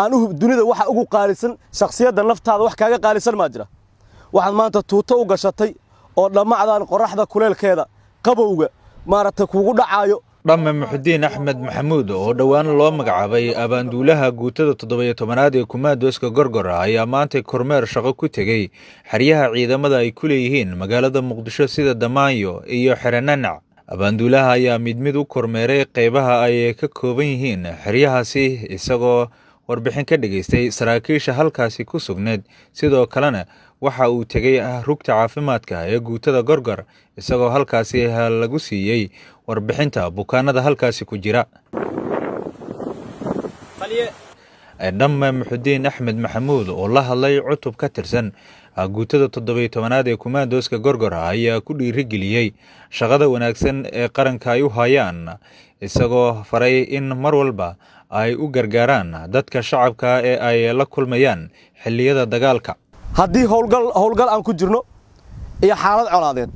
aanuhu dunida waxa ugu qaalisan shakhsiyadda naftaada wax kaaga qaalisan ma jira waxaad maanta tuuto u gashatay oo dhamacdan qoraxda kuleelkeeda qabowga maarata kuugu dhacaayo dhamme Muxudiin Axmed Maxamuud oo dhawaan loo magacaabay abaanduulaha guutada 17aad ee Kumaadooska Gorgor ayaa maanta kormeer shaqo ku tagay xariyaha ciidamada ay ku leeyihiin magaalada Muqdisho sida Damaayo iyo Xerenanac. abaanduulaha ayaa mid u kormeeray qaybaha ay ka kooban yihiin xariyahaasi isagoo warbixin ka dhageystay saraakiisha halkaasi ku sugneed sidoo kalena waxa uu tagay rugta caafimaadka ee guutada Gorgor isagoo halkaasi lagu siiyay warbixinta bukaanada halkaasi ku jira. dhamme Muxudiin Axmed Maxamuud oo la hadlay cutub ka tirsan guutada 17aad ee Kumaadooska Gorgor ayaa ku dhiirigeliyay shaqada wanaagsan ee qaranka ay u hayaan isagoo faray in mar walba ay u gargaaraan dadka shacabka ee ay la kulmayaan xilliyada dagaalka. haddii howlgal aan ku jirno iyo xaalad colaadeed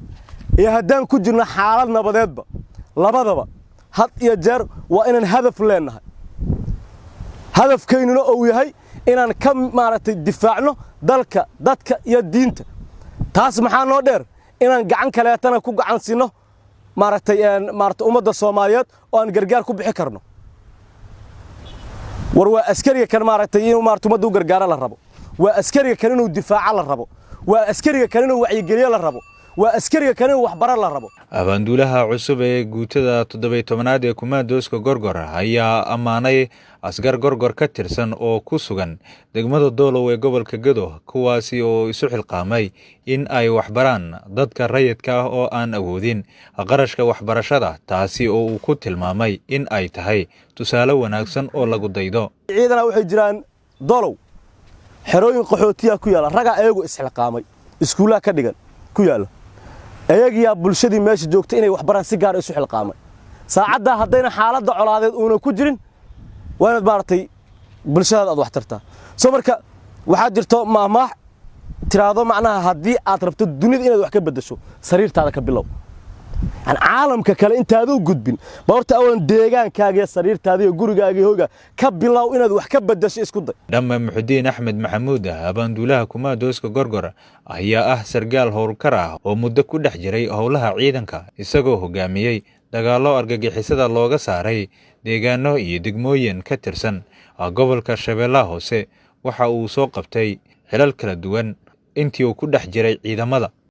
iyo haddaan ku jirno xaalad nabadeedba labadaba had iyo jeer waa inaan hadaf leenahay hadafkeynuna uu yahay inaan ka maaragtay difaacno dalka dadka iyo diinta taas maxaa noo dheer inaan gacan kaleetana ku gacan sino maaragtay ummadda Soomaaliyeed oo aan gargaar ku bixi karno war waa askariga kan maaragtay inuu ummadda u gargaara la rabo waa askariga kan inuu difaaca la rabo waa askariga kan inuu wacyigeliyo la rabo waa askariga kan inuu waxbaran la rabo. abaanduulaha cusub ee guutada 17aad ee Kumaadooska Gorgor ayaa amaanay asgar Gorgor ka tirsan oo ku sugan degmada Doolow ee gobolka Gedo kuwaasi oo isu xilqaamay in ay waxbaraan dadka rayidka ah oo aan awoodin qarashka waxbarashada taasi oo uu ku tilmaamay in ay tahay tusaale wanaagsan oo lagu daydo. ciidana waxay jiraan Doolow xerooyin qaxootiga ku yaala raga ayagu isxilqaamay iskuulaha ka dhigan ku yaala ayagiya bulshadii meesha joogtay inay waxbaraan si gaar ah isu xilqaamay saacada haddayna xaaladda colaadeed uuna ku jirin waana baartay bulshada aad wax tartaa soo marka waxa jirto maamah tiraado macnaha haddii aad rabto dunida inaad wax ka bedesho sariirtaada ka bilow aan caalamka kale intaad u gudbin baarta awan deegaankaaga iyo sariirtaada iyo gurigaaga iyo hoyga ka bilow inaad wax ka bedesho isku day. dhamme Muxudiin Axmed Maxamuud abaanduulaha Kumaadooska Gorgor ayaa sargaal howlkar ah oo muddo ku dhex jiray howlaha ciidanka isagoo hogaamiyay dagaallo argagixisada looga saaray deegaano iyo degmooyin ka tirsan gobolka Shabeellaha Hoose waxa uu soo qabtay xilal kala duwan intii uu ku dhex jiray ciidamada.